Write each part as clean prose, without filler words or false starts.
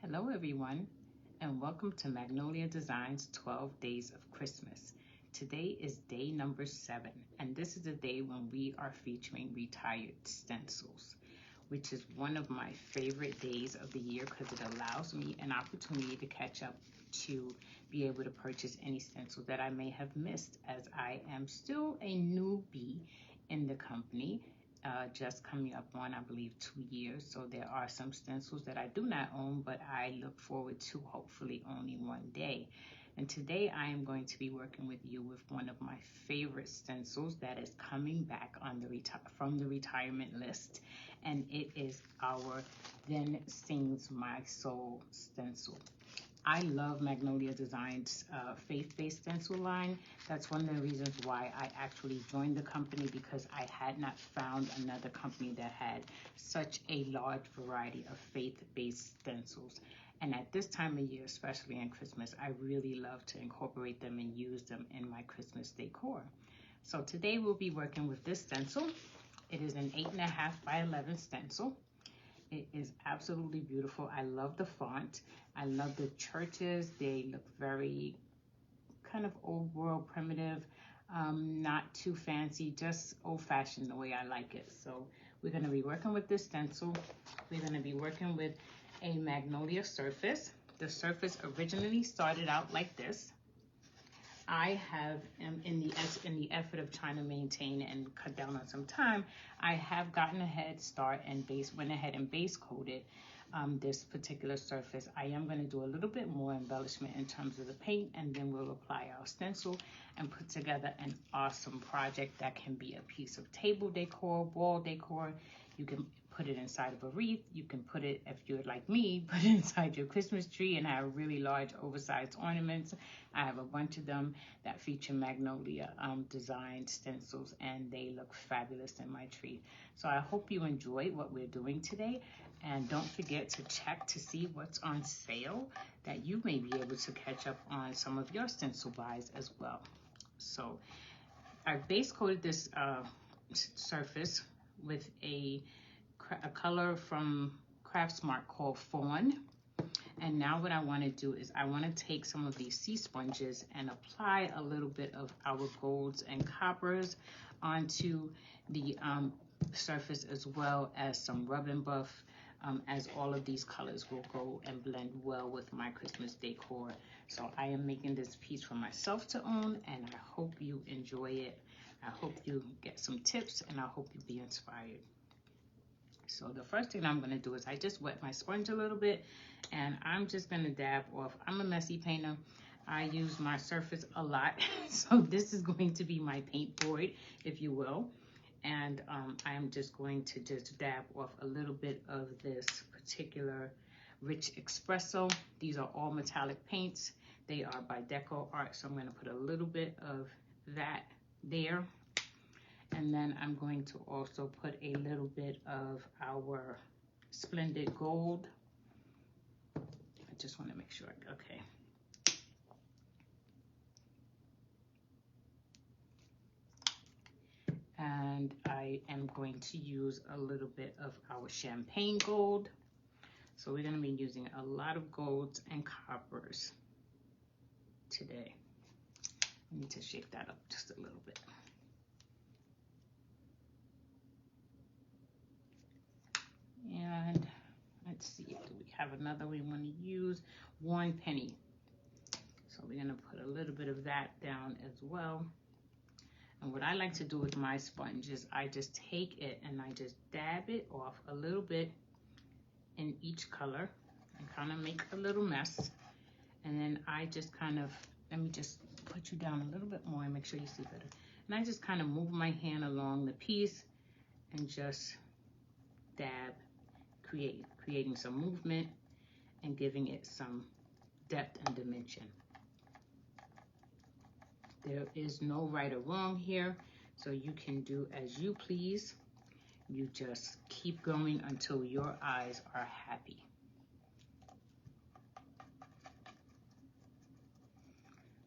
Hello everyone, and welcome to Magnolia Designs 12 Days of Christmas. Today is day number 7, and this is the day when we are featuring retired stencils, which is one of my favorite days of the year because it allows me an opportunity to catch up to be able to purchase any stencils that I may have missed, as I am still a newbie in the company. Just coming up on, I believe, 2 years. So there are some stencils that I do not own, but I look forward to hopefully owning one day. And today I am going to be working with you with one of my favorite stencils that is coming back on from the retirement list. And it is our Then Sings My Soul stencil. I love Magnolia Designs' faith-based stencil line. That's one of the reasons why I actually joined the company, because I had not found another company that had such a large variety of faith-based stencils. And at this time of year, especially in Christmas, I really love to incorporate them and use them in my Christmas decor. So today we'll be working with this stencil. It is an 8.5 by 11 stencil. It is absolutely beautiful. I love the font. I love the churches. They look very kind of old world, primitive, not too fancy, just old fashioned the way I like it. So we're going to be working with this stencil. We're going to be working with a Magnolia surface. The surface originally started out like this. I have, in the effort of trying to maintain and cut down on some time, I have gotten a head start and went ahead and base coated this particular surface. I am going to do a little bit more embellishment in terms of the paint, and then we'll apply our stencil and put together an awesome project that can be a piece of table decor, wall decor. You can put it inside of a wreath. You can put it, if you're like me, put it inside your Christmas tree and have really large oversized ornaments. I have a bunch of them that feature Magnolia designed stencils, and they look fabulous in my tree. So I hope you enjoyed what we're doing today, and don't forget to check to see what's on sale that you may be able to catch up on some of your stencil buys as well. So I base coated this surface with a color from Craftsmart called Fawn. And now what I want to do is I want to take some of these sea sponges and apply a little bit of our golds and coppers onto the surface, as well as some rub and buff, as all of these colors will go and blend well with my Christmas decor. So I am making this piece for myself to own, and I hope you enjoy it. I hope you get some tips, and I hope you be inspired. So the first thing I'm going to do is I just wet my sponge a little bit, and I'm just going to dab off. I'm a messy painter. I use my surface a lot, so this is going to be my paint board, if you will. And I'm just going to just dab off a little bit of this particular Rich Espresso. These are all metallic paints. They are by Deco Art, so I'm going to put a little bit of that there. And then I'm going to also put a little bit of our Splendid Gold. I just want to make sure, okay. And I am going to use a little bit of our Champagne Gold. So we're going to be using a lot of golds and coppers today. I need to shake that up just a little bit. And let's see, do we have another we want to use? One penny. So we're going to put a little bit of that down as well. And what I like to do with my sponge is I just take it and I just dab it off a little bit in each color and kind of make a little mess. And then I just kind of, let me just put you down a little bit more and make sure you see better. And I just kind of move my hand along the piece and just dab, creating some movement and giving it some depth and dimension. There is no right or wrong here, so you can do as you please. You just keep going until your eyes are happy.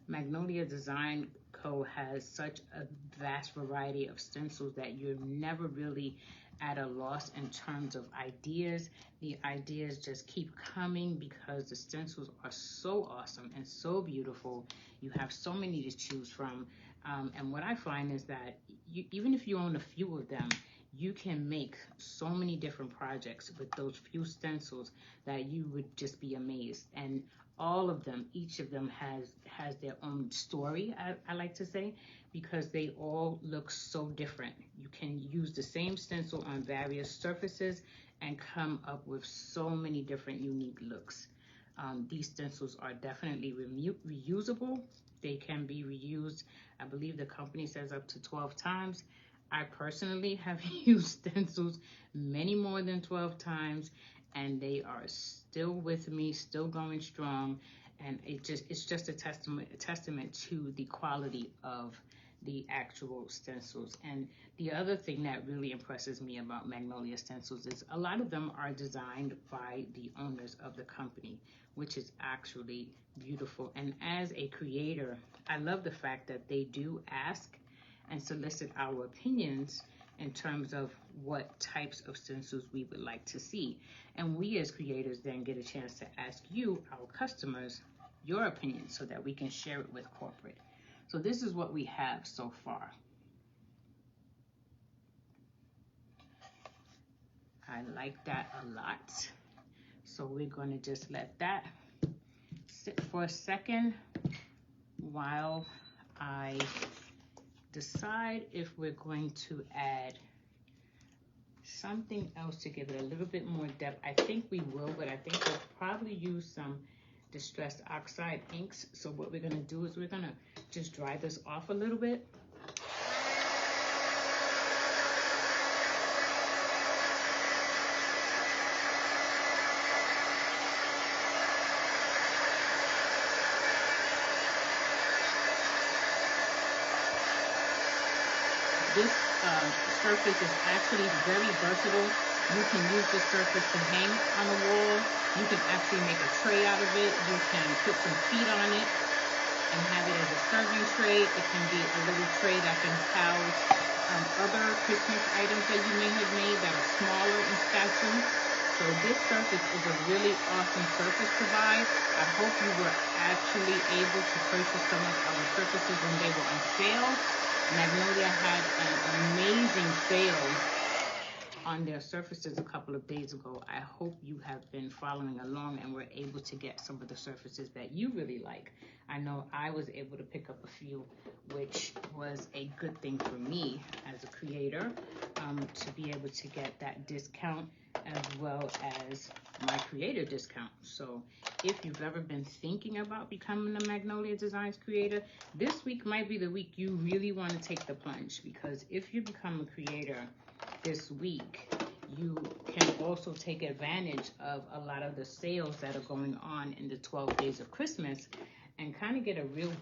Magnolia Design Co. has such a vast variety of stencils that you're never really at a loss in terms of ideas. The ideas just keep coming because the stencils are so awesome and so beautiful. You have so many to choose from. And what I find is that even if you own a few of them, you can make so many different projects with those few stencils that you would just be amazed. And all of them, each of them has their own story, I like to say, because they all look so different. You can use the same stencil on various surfaces and come up with so many different unique looks. These stencils are definitely reusable. They can be reused, I believe the company says up to 12 times. I personally have used stencils many more than 12 times, and they are still with me, still going strong. And it's just a testament to the quality of the actual stencils. And the other thing that really impresses me about Magnolia stencils is a lot of them are designed by the owners of the company, which is actually beautiful. And as a creator, I love the fact that they do ask and solicit our opinions in terms of what types of stencils we would like to see. And we as creators then get a chance to ask you, our customers, your opinion so that we can share it with corporate. So this is what we have so far. I like that a lot. So we're going to just let that sit for a second while I decide if we're going to add something else to give it a little bit more depth. I think we will, but I think we'll probably use some Distress Oxide inks. So what we're going to do is we're going to just dry this off a little bit. This surface is actually very versatile. You can use this surface to hang on the wall. You can actually make a tray out of it. You can put some feet on it and have it as a serving tray. It can be a little tray that can house other Christmas items that you may have made that are smaller in stature. So this surface is a really awesome surface to buy. I hope you were actually able to purchase some of our surfaces when they were on sale. Magnolia had an amazing sale on their surfaces a couple of days ago. I hope you have been following along and were able to get some of the surfaces that you really like. I know I was able to pick up a few, which was a good thing for me as a creator, to be able to get that discount as well as my creator discount. So if you've ever been thinking about becoming a Magnolia Designs creator, this week might be the week you really want to take the plunge, because if you become a creator this week, you can also take advantage of a lot of the sales that are going on in the 12 days of Christmas and kind of get a real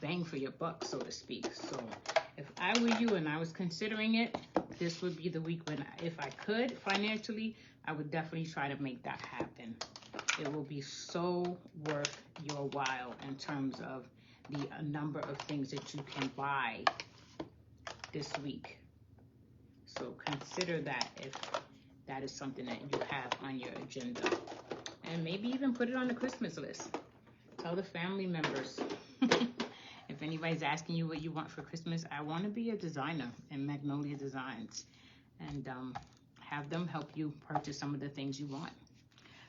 bang for your buck, so to speak. So if I were you and I was considering it, this would be the week when, if I could financially, I would definitely try to make that happen. It will be so worth your while in terms of the number of things that you can buy this week. So consider that if that is something that you have on your agenda. And maybe even put it on the Christmas list. Tell the family members. If anybody's asking you what you want for Christmas, I want to be a designer in Magnolia Designs, and have them help you purchase some of the things you want.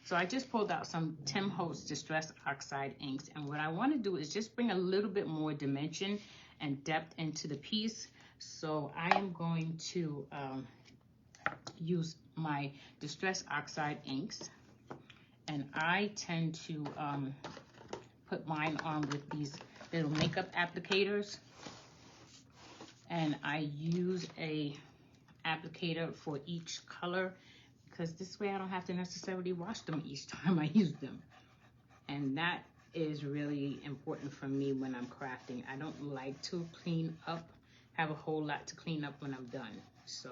So I just pulled out some Tim Holtz Distress Oxide inks, and what I want to do is just bring a little bit more dimension and depth into the piece. So I am going to use my Distress Oxide inks, and I tend to put mine on with these little makeup applicators, and I use a applicator for each color, because this way I don't have to necessarily wash them each time I use them. And that is really important for me when I'm crafting. I don't like to clean up, have a whole lot to clean up when I'm done. So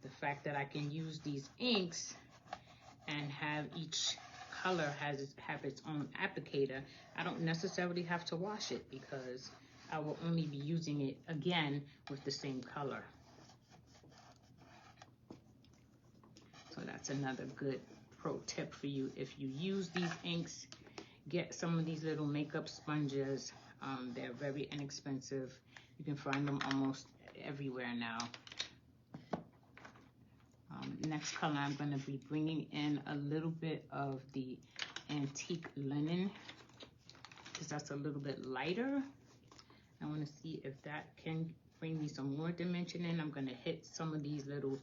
the fact that I can use these inks and have each color have its own applicator, I don't necessarily have to wash it, because I will only be using it again with the same color. that's another good pro tip for you. If you use these inks, get some of these little makeup sponges. They're very inexpensive. You can find them almost everywhere now. Next color, I'm going to be bringing in a little bit of the antique linen, because that's a little bit lighter. I want to see if that can bring me some more dimension in. I'm going to hit some of these little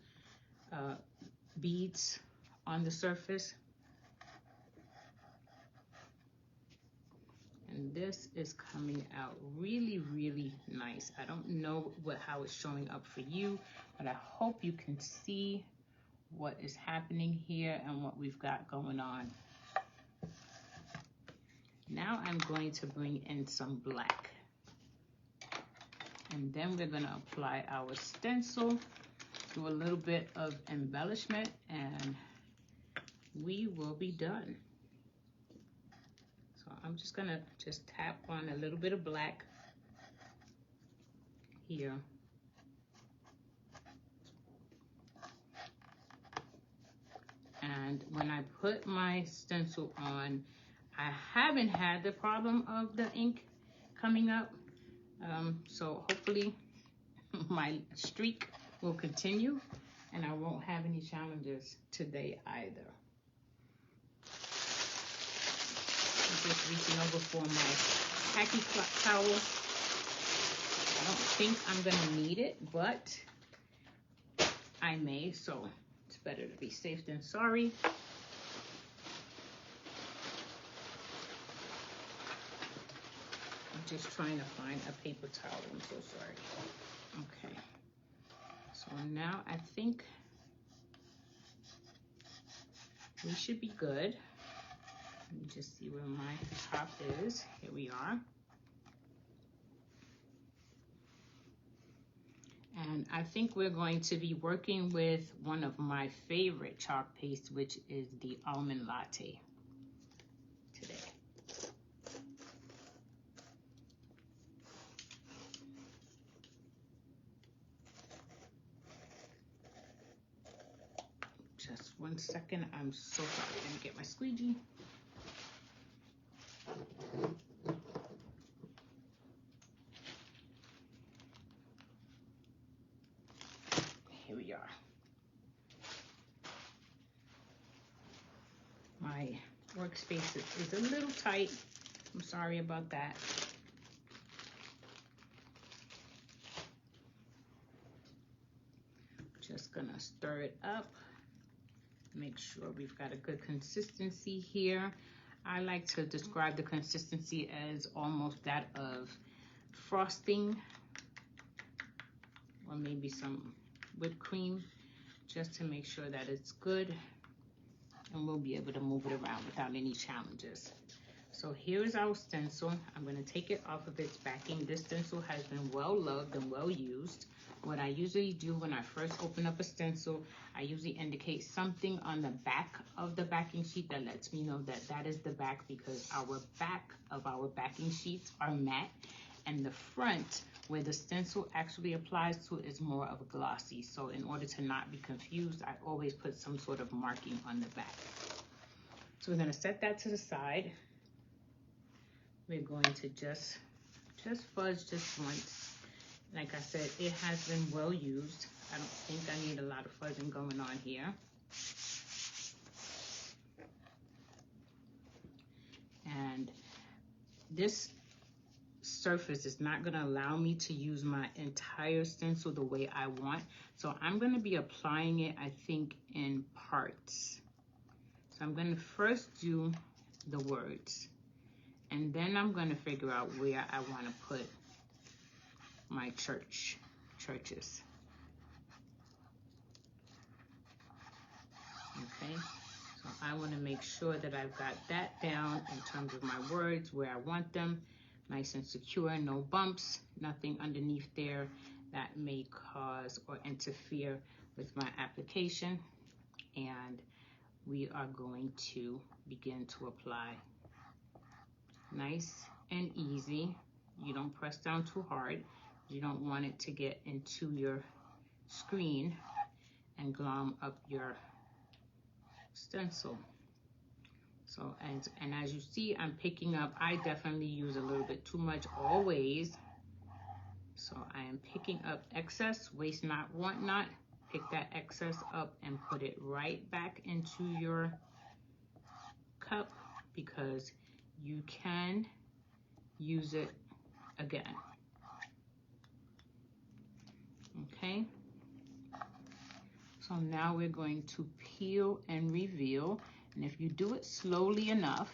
beads on the surface. And this is coming out really, really nice. I don't know how it's showing up for you, but I hope you can see what is happening here and what we've got going on. Now I'm going to bring in some black. And then we're going to apply our stencil, do a little bit of embellishment, and we will be done. So I'm just going to tap on a little bit of black here. And when I put my stencil on, I haven't had the problem of the ink coming up. So hopefully my streak will continue and I won't have any challenges today either. I'm just reaching over for my khaki towel. I don't think I'm gonna need it, but I may, so it's better to be safe than sorry. I'm just trying to find a paper towel. I'm so sorry. Okay. So now I think we should be good. Let me just see where my top is. Here we are. And I think we're going to be working with one of my favorite chalk pastes, which is the Almond Latte today. Just 1 second. I'm so sorry. Let me get my squeegee. Here we are. My workspace is a little tight. I'm sorry about that. Just gonna stir it up. Make sure we've got a good consistency here. I like to describe the consistency as almost that of frosting or maybe some whipped cream, just to make sure that it's good and we'll be able to move it around without any challenges. So here's our stencil. I'm going to take it off of its backing. This stencil has been well loved and well used. What I usually do when I first open up a stencil, I usually indicate something on the back of the backing sheet that lets me know that that is the back, because our back of our backing sheets are matte and the front where the stencil actually applies to is more of a glossy. So in order to not be confused, I always put some sort of marking on the back. So we're going to set that to the side. We're going to just fudge just once. Like I said, it has been well used. I don't think I need a lot of fudging going on here. And this surface is not going to allow me to use my entire stencil the way I want. So I'm going to be applying it, I think, in parts. So I'm going to first do the words. And then I'm going to figure out where I want to put my churches. Okay, so I want to make sure that I've got that down in terms of my words, where I want them, nice and secure, no bumps, nothing underneath there that may cause or interfere with my application. And we are going to begin to apply. Nice and easy. You don't press down too hard. You don't want it to get into your screen and glom up your stencil. So, and as you see, I'm picking up, I definitely use a little bit too much always. So I am picking up excess, waste not, want not. Pick that excess up and put it right back into your cup because you can use it again. Okay. So now we're going to peel and reveal. And if you do it slowly enough,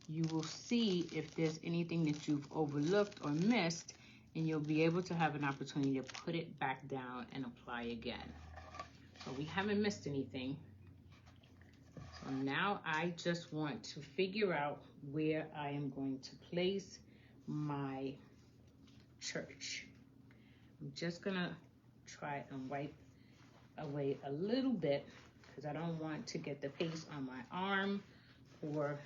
you will see if there's anything that you've overlooked or missed, and you'll be able to have an opportunity to put it back down and apply again. So we haven't missed anything. So now I just want to figure out where I am going to place my church. I'm just gonna try and wipe away a little bit because I don't want to get the paste on my arm or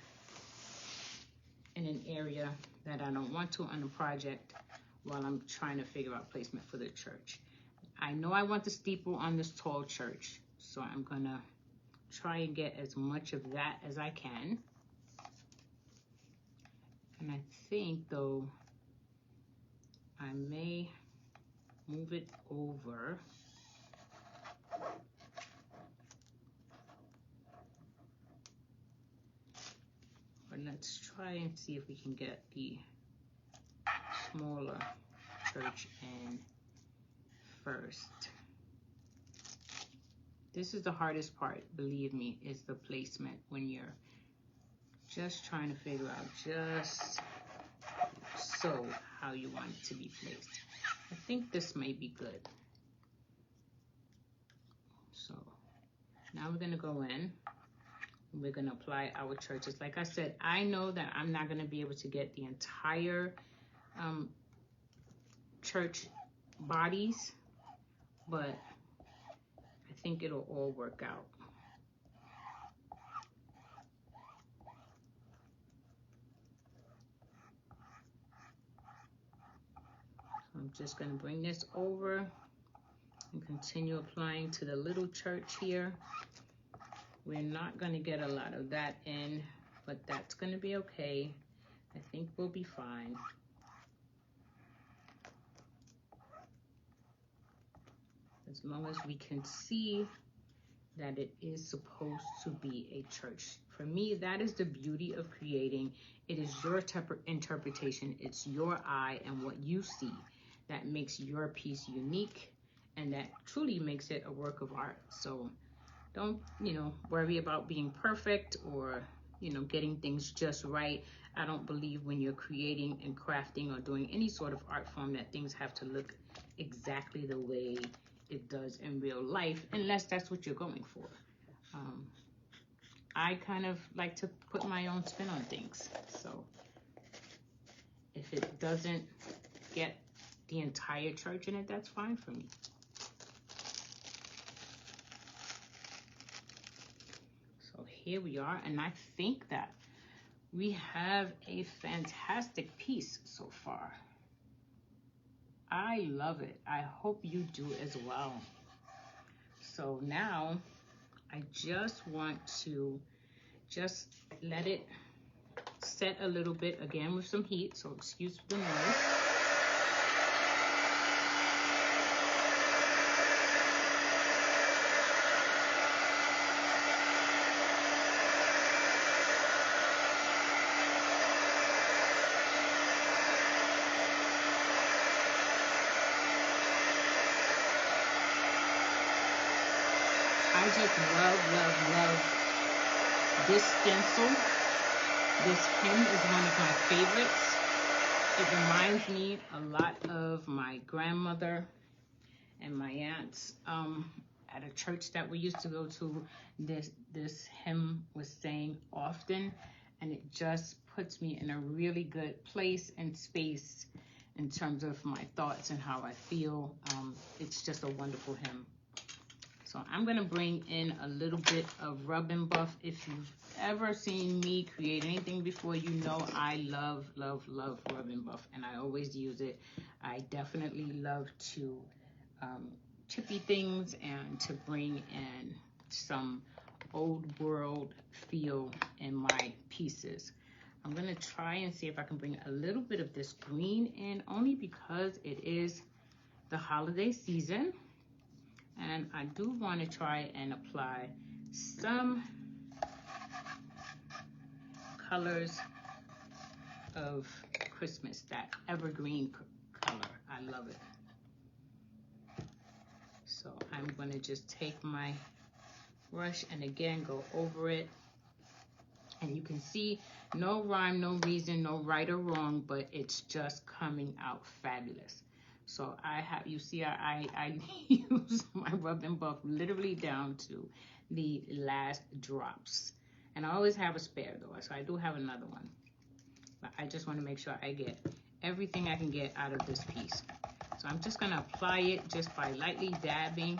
in an area that I don't want to on the project while I'm trying to figure out placement for the church. I know I want the steeple on this tall church, so I'm gonna try and get as much of that as I can. And I think though, I may move it over. But let's try and see if we can get the smaller church in first. This is the hardest part, believe me, is the placement when you're just trying to figure out just so how you want it to be placed. I think this may be good. So now we're gonna go in. We're gonna apply our churches. Like I said, I know that I'm not gonna be able to get the entire church bodies, but I think it'll all work out. So I'm just gonna bring this over and continue applying to the little church here. We're not gonna get a lot of that in, but that's gonna be okay. I think we'll be fine. As long as we can see that it is supposed to be a church. For me, that is the beauty of creating. It is your interpretation, it's your eye and what you see that makes your piece unique and that truly makes it a work of art. So don't, worry about being perfect or, getting things just right. I don't believe when you're creating and crafting or doing any sort of art form that things have to look exactly the way it does in real life, unless that's what you're going for. I kind of like to put my own spin on things. So if it doesn't get the entire church in it, that's fine for me. So here we are, and I think that we have a fantastic piece so far. I love it. I hope you do as well. So now I just want to just let it set a little bit again with some heat. So excuse the noise. I just love this stencil. This hem is one of my favorites. It reminds me a lot of my grandmother and my aunts. At a church that we used to go to, this hem was saying often, and it just puts me in a really good place and space in terms of my thoughts and how I feel. It's just a wonderful hem. So I'm gonna bring in a little bit of Rub and Buff. If you've ever seen me create anything before, you know I love Rub and Buff, and I always use it. I definitely love to chippy things and to bring in some old world feel in my pieces. I'm gonna try and see if I can bring a little bit of this green in, only because it is the holiday season. And I do want to try and apply some colors of Christmas, that evergreen color. I love it. So I'm going to just take my brush and again go over it. And you can see no rhyme, no reason, no right or wrong, but it's just coming out fabulous. So you see I use my rub and buff literally down to the last drops. And I always have a spare though, so I do have another one. But I just want to make sure I get everything I can get out of this piece. So I'm just gonna apply it just by lightly dabbing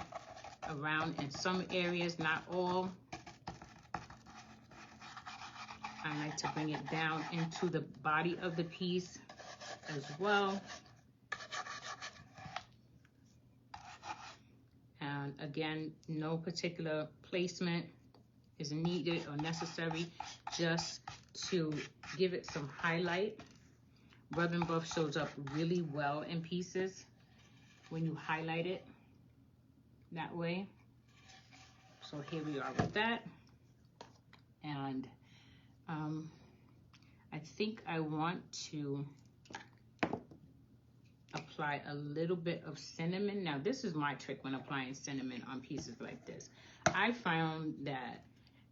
around in some areas, not all. I like to bring it down into the body of the piece as well. And again, no particular placement is needed or necessary, just to give it some highlight. Rub and buff shows up really well in pieces when you highlight it that way. So here we are with that. And I think I want to apply a little bit of cinnamon. Now this is my trick when applying cinnamon on pieces like this. I found that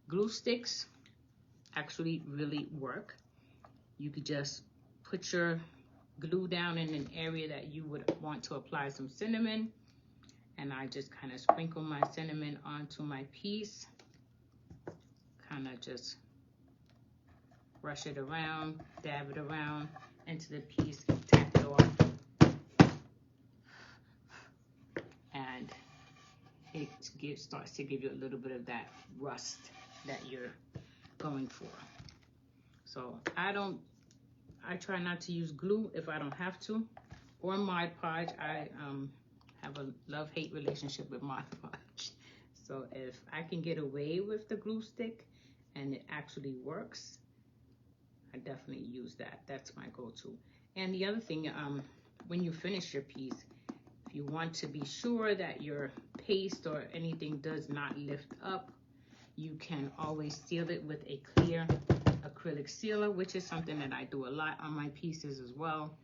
glue sticks actually really work. You could just put your glue down in an area that you would want to apply some cinnamon, and I just kind of sprinkle my cinnamon onto my piece, kind of just brush it around, dab it around into the piece, tap it off, and it starts to give you a little bit of that rust that you're going for. So I try not to use glue if I don't have to, or Mod Podge. I have a love-hate relationship with Mod Podge. So if I can get away with the glue stick and it actually works, I definitely use that. That's my go-to. And the other thing, when you finish your piece, if you want to be sure that your paste or anything does not lift up, you can always seal it with a clear acrylic sealer, which is something that I do a lot on my pieces as well.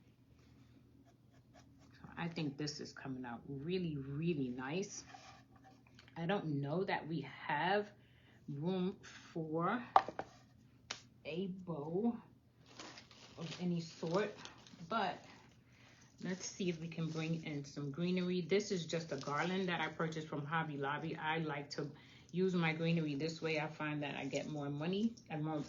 So I think this is coming out really, really nice. I don't know that we have room for a bow of any sort, but let's see if we can bring in some greenery. This is just a garland that I purchased from Hobby Lobby. I like to use my greenery this way. I find that I get more money and more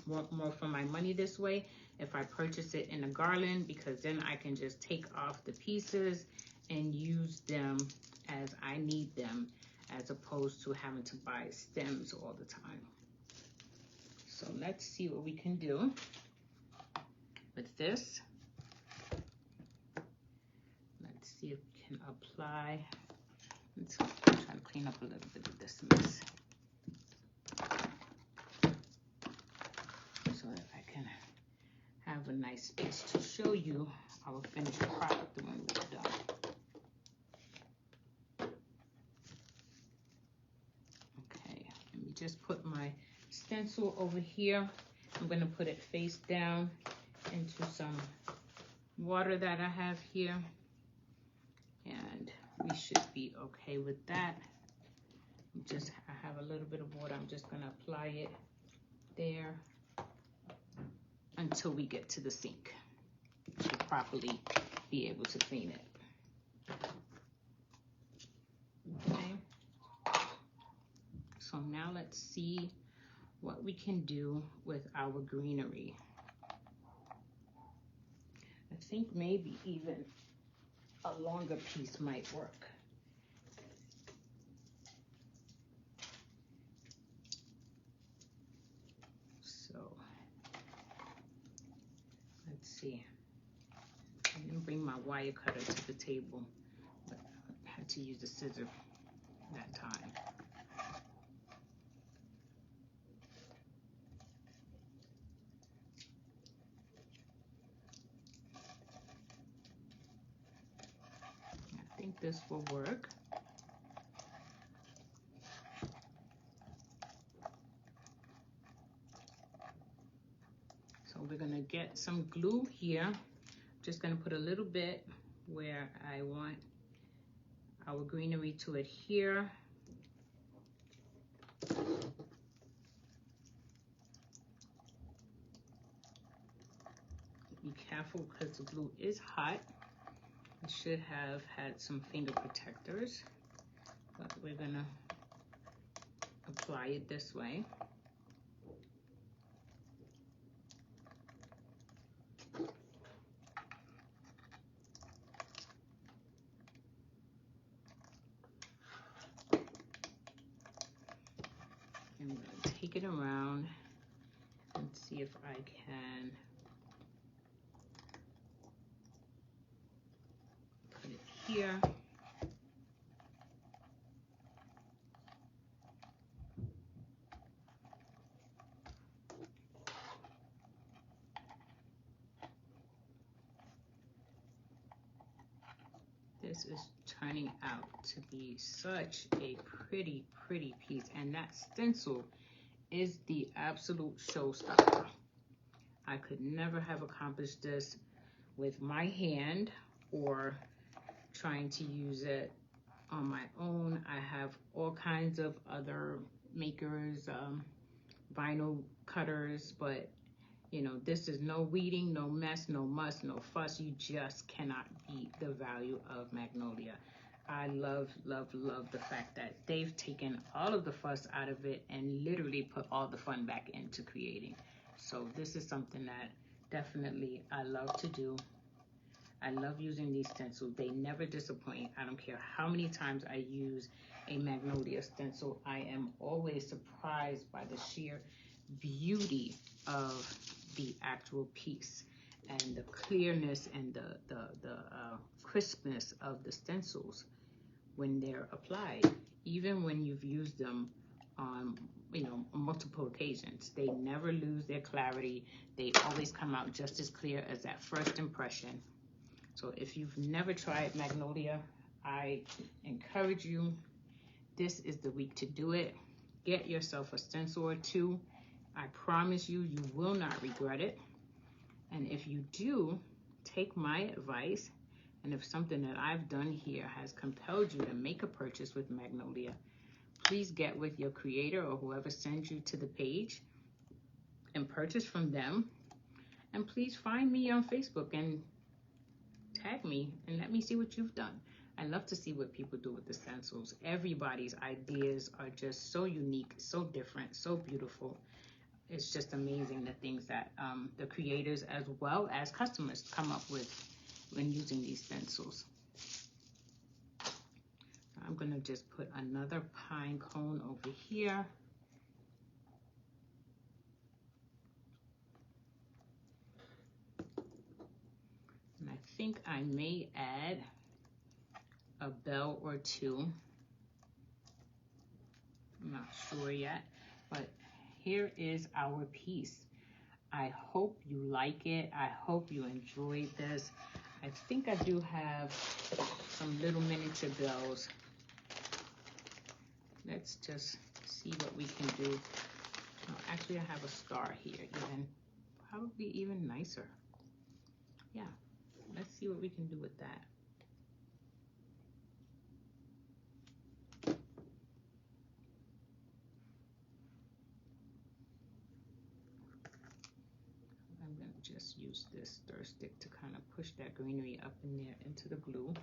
for my money this way if I purchase it in a garland, because then I can just take off the pieces and use them as I need them, as opposed to having to buy stems all the time. So let's see what we can do with this. Let's see if we can apply. Let's try to clean up a little bit of this mess, so that I can have a nice space to show you our finished product when we're done. Okay, let me just put my stencil over here. I'm going to put it face down into some water that I have here, and we should be okay with that. I have a little bit of water. I'm just going to apply it there until we get to the sink to properly be able to clean it. Okay. So now let's see what we can do with our greenery. I think maybe even a longer piece might work. So let's see. I didn't bring my wire cutter to the table, but I had to use the scissor that time. this will work. So we're gonna get some glue here. Just gonna put a little bit where I want our greenery to adhere. Be careful because the glue is hot. It should have had some finger protectors, but we're gonna apply it this way. And I'm gonna take it around and see if I can put it here. This is turning out to be such a pretty piece, and that stencil is the absolute showstopper. I could never have accomplished this with my hand or trying to use it on my own. I have all kinds of other makers, vinyl cutters, but you know, this is no weeding, no mess, no muss, no fuss. You just cannot beat the value of Magnolia. I love the fact that they've taken all of the fuss out of it and literally put all the fun back into creating. So this is something that definitely I love to do. I love using these stencils. They never disappoint. I don't care how many times I use a Magnolia stencil. I am always surprised by the sheer beauty of the actual piece and the clearness and the crispness of the stencils when they're applied. Even when you've used them on, you know, multiple occasions, they never lose their clarity. They always come out just as clear as that first impression. So if you've never tried Magnolia, I encourage you, this is the week to do it. Get yourself a stencil or two. I promise you, you will not regret it. And if you do, take my advice, and if something that I've done here has compelled you to make a purchase with Magnolia, please get with your creator or whoever sends you to the page and purchase from them. And please find me on Facebook and tag me and let me see what you've done. I love to see what people do with the stencils. Everybody's ideas are just so unique, so different, so beautiful. It's just amazing the things that the creators as well as customers come up with when using these stencils. I'm gonna just put another pine cone over here. And I think I may add a bell or two. I'm not sure yet, but here is our piece. I hope you like it. I hope you enjoyed this. I think I do have some little miniature bells. Let's just see what we can do. Oh, actually, I have a star here, probably even nicer. Yeah, let's see what we can do with that. I'm going to just use this stir stick to kind of push that greenery up in there into the glue.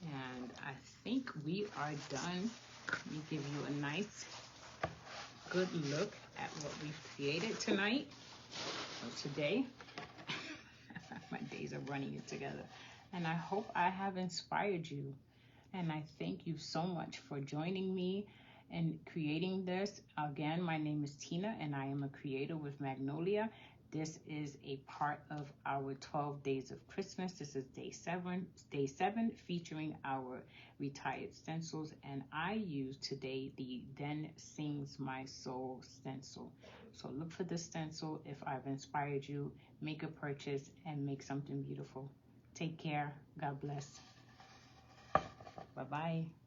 And I think we are done. Let me give you a nice, good look at what we've created tonight, or today. My days are running together. And I hope I have inspired you. And I thank you so much for joining me. in creating this. Again, my name is Tina and I am a creator with Magnolia. This is a part of our 12 days of Christmas. This is day seven, featuring our retired stencils. And I use today the Then Sings My Soul stencil. So look for this stencil. If I've inspired you, make a purchase and make something beautiful. Take care. God bless. Bye-bye.